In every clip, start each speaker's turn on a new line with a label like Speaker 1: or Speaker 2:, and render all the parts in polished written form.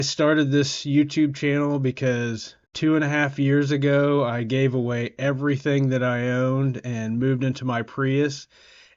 Speaker 1: I started this YouTube channel because 2.5 years ago, I gave away everything that I owned and moved into my Prius.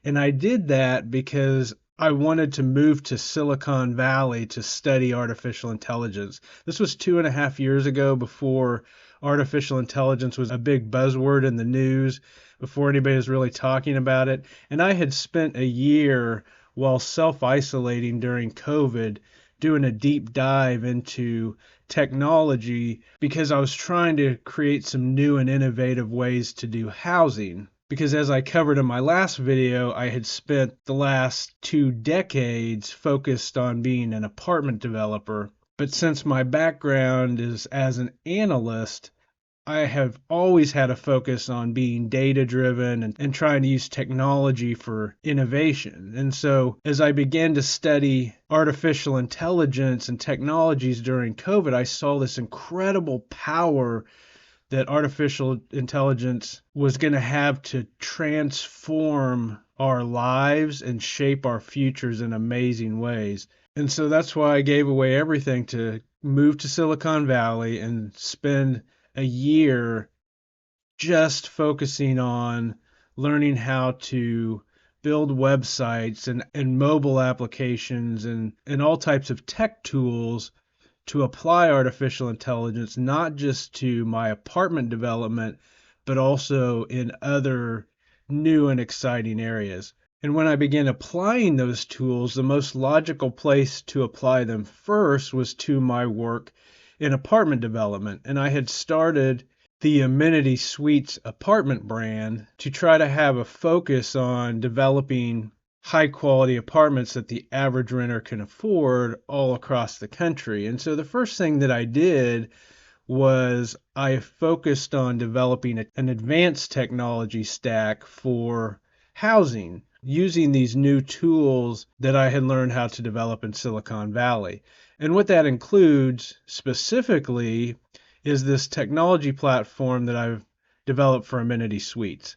Speaker 1: And I did that because I wanted to move to Silicon Valley to study artificial intelligence. This was 2.5 years ago, before artificial intelligence was a big buzzword in the news, before anybody was really talking about it. And I had spent a year while self-isolating during COVID doing a deep dive into technology because I was trying to create some new and innovative ways to do housing. Because as I covered in my last video, I had spent the last 2 decades focused on being an apartment developer. But since my background is as an analyst, I have always had a focus on being data driven and trying to use technology for innovation. And so as I began to study artificial intelligence and technologies during COVID, I saw this incredible power that artificial intelligence was going to have to transform our lives and shape our futures in amazing ways. And so that's why I gave away everything to move to Silicon Valley and spend a year just focusing on learning how to build websites and mobile applications and all types of tech tools to apply artificial intelligence, not just to my apartment development, but also in other new and exciting areas. And when I began applying those tools, the most logical place to apply them first was to my work in apartment development. And I had started the Amenity Suites apartment brand to try to have a focus on developing high quality apartments that the average renter can afford all across the country. And so the first thing that I did was I focused on developing an advanced technology stack for housing using these new tools that I had learned how to develop in Silicon Valley. And what that includes specifically is this technology platform that I've developed for Amenity Suites.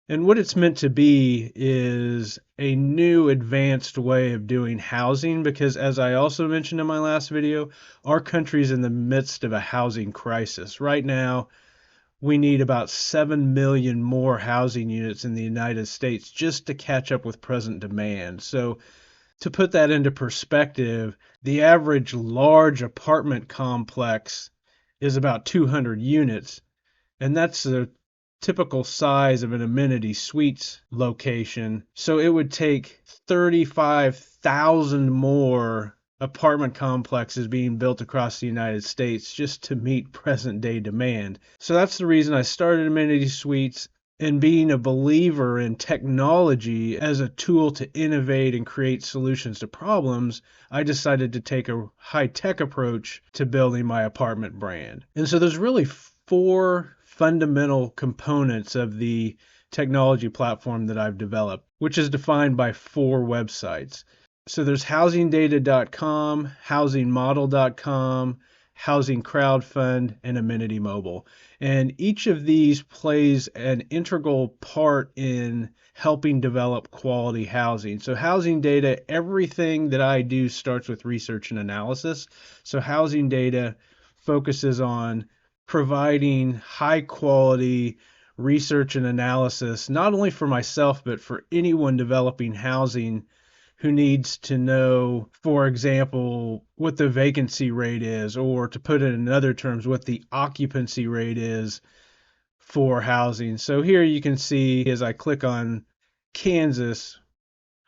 Speaker 1: And what it's meant to be is a new advanced way of doing housing because, as I also mentioned in my last video, our country is in the midst of a housing crisis. Right now, we need about 7 million more housing units in the United States just to catch up with present demand. So to put that into perspective, the average large apartment complex is about 200 units, and that's the typical size of an Amenity Suites location. So it would take 35,000 more apartment complexes being built across the United States just to meet present day demand. So that's the reason I started Amenity Suites. And being a believer in technology as a tool to innovate and create solutions to problems, I decided to take a high-tech approach to building my apartment brand. And so there's really 4 fundamental components of the technology platform that I've developed, which is defined by 4 websites. So there's HousingDATcom, HousingModel.com, Housing Crowdfund, and Amenity Mobile. And each of these plays an integral part in helping develop quality housing. So housing data, everything that I do starts with research and analysis. So housing data focuses on providing high quality research and analysis, not only for myself, but for anyone developing housing who needs to know, for example, what the vacancy rate is, or to put it in other terms, what the occupancy rate is for housing. So here you can see as I click on Kansas,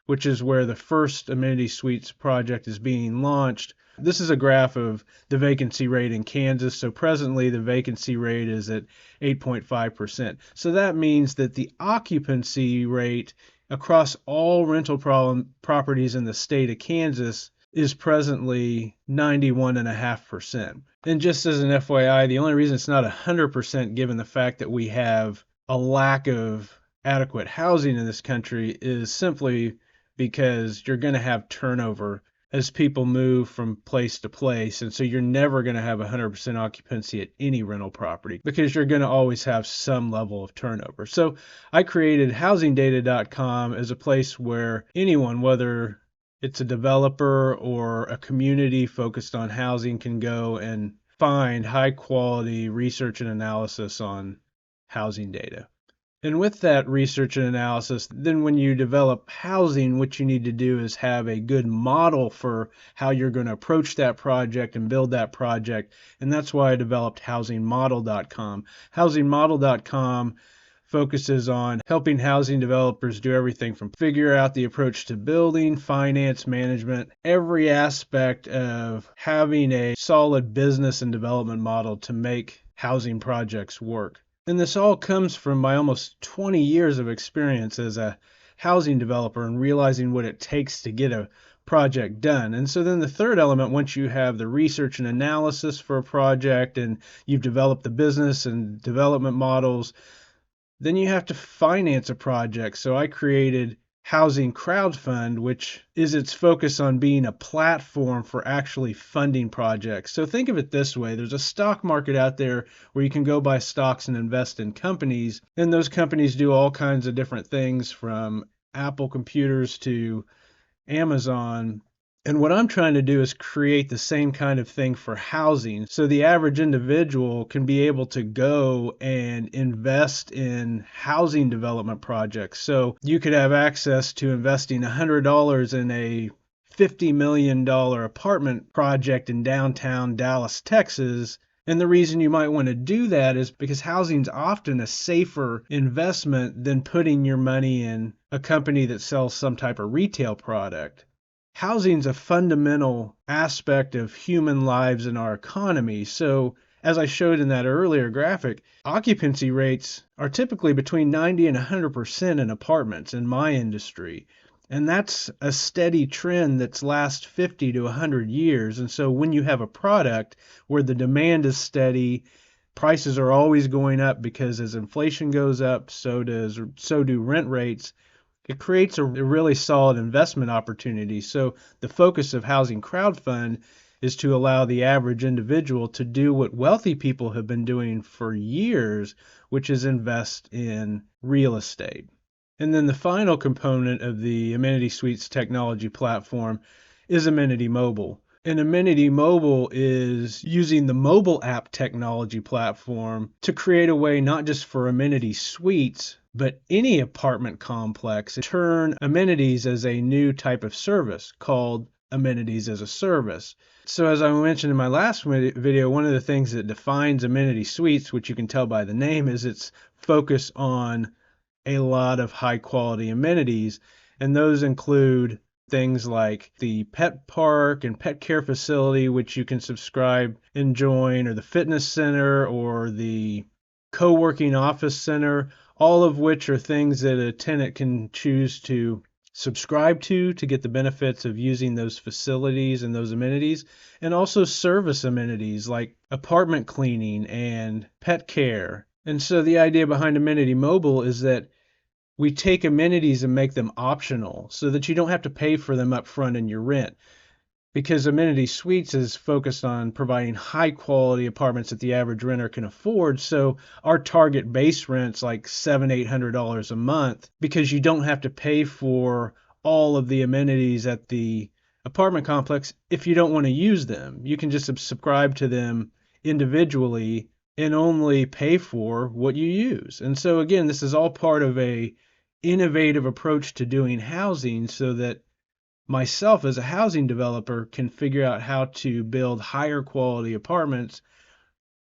Speaker 1: which is where the first Amenity Suites project is being launched. This is a graph of the vacancy rate in Kansas. So presently the vacancy rate is at 8.5%. So that means that the occupancy rate across all rental properties in the state of Kansas is presently 91.5%. And just as an FYI, the only reason it's not 100% given the fact that we have a lack of adequate housing in this country is simply because you're going to have turnover as people move from place to place. And so you're never going to have 100% occupancy at any rental property because you're going to always have some level of turnover. So I created HousingDATA.com as a place where anyone, whether it's a developer or a community focused on housing can go and find high quality research and analysis on housing data. And with that research and analysis, then when you develop housing, what you need to do is have a good model for how you're going to approach that project and build that project. And that's why I developed HousingModel.com. HousingModel.com focuses on helping housing developers do everything from figure out the approach to building, finance, management, every aspect of having a solid business and development model to make housing projects work. And this all comes from my almost 20 years of experience as a housing developer and realizing what it takes to get a project done. And so then the third element, once you have the research and analysis for a project and you've developed the business and development models, then you have to finance a project. So I created Housing Crowdfund, which is its focus on being a platform for actually funding projects. So think of it this way. There's a stock market out there where you can go buy stocks and invest in companies, and those companies do all kinds of different things from Apple computers to Amazon. And what I'm trying to do is create the same kind of thing for housing. So the average individual can be able to go and invest in housing development projects. So you could have access to investing $100 in a $50 million apartment project in downtown Dallas, Texas. And the reason you might want to do that is because housing's often a safer investment than putting your money in a company that sells some type of retail product. Housing's a fundamental aspect of human lives in our economy. So, as I showed in that earlier graphic, occupancy rates are typically between 90 and 100% in apartments in my industry. And that's a steady trend that's last 50 to 100 years. And so when you have a product where the demand is steady, prices are always going up because as inflation goes up, so do rent rates. It creates a really solid investment opportunity. So the focus of Housing Crowdfund is to allow the average individual to do what wealthy people have been doing for years, which is invest in real estate. And then the final component of the Amenity Suites technology platform is Amenity Mobile. And Amenity Mobile is using the mobile app technology platform to create a way not just for amenity suites, but any apartment complex to turn amenities as a new type of service called amenities as a service. So as I mentioned in my last video, one of the things that defines Amenity Suites, which you can tell by the name, is its focus on a lot of high quality amenities. And those include things like the pet park and pet care facility, which you can subscribe and join, or the fitness center, or the co-working office center, all of which are things that a tenant can choose to subscribe to get the benefits of using those facilities and those amenities, and also service amenities like apartment cleaning and pet care. And so the idea behind Amenity Mobile is that we take amenities and make them optional so that you don't have to pay for them up front in your rent. Because Amenity Suites is focused on providing high quality apartments that the average renter can afford. So our target base rent's like $700-800 a month because you don't have to pay for all of the amenities at the apartment complex if you don't want to use them. You can just subscribe to them individually and only pay for what you use. And so again, this is all part of a innovative approach to doing housing so that myself as a housing developer can figure out how to build higher quality apartments,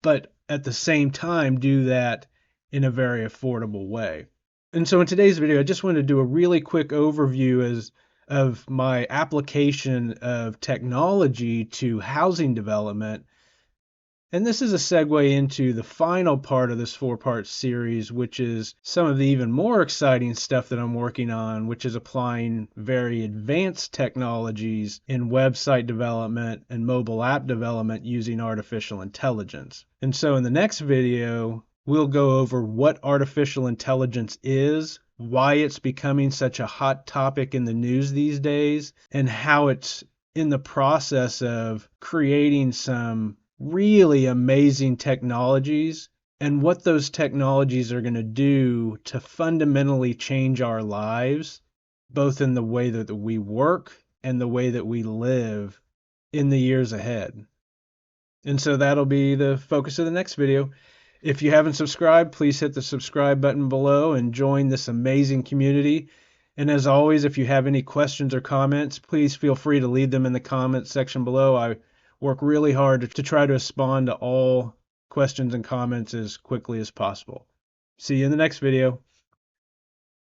Speaker 1: but at the same time do that in a very affordable way. And so in today's video, I just wanted to do a really quick overview of my application of technology to housing development. And this is a segue into the final part of this four-part series, which is some of the even more exciting stuff that I'm working on, which is applying very advanced technologies in website development and mobile app development using artificial intelligence. And so in the next video, we'll go over what artificial intelligence is, why it's becoming such a hot topic in the news these days, and how it's in the process of creating some really amazing technologies and what those technologies are going to do to fundamentally change our lives, both in the way that we work and the way that we live in the years ahead. And so that'll be the focus of the next video. If you haven't subscribed, please hit the subscribe button below and join this amazing community. And as always, if you have any questions or comments, please feel free to leave them in the comments section below. I work really hard to try to respond to all questions and comments as quickly as possible. See you in the next video.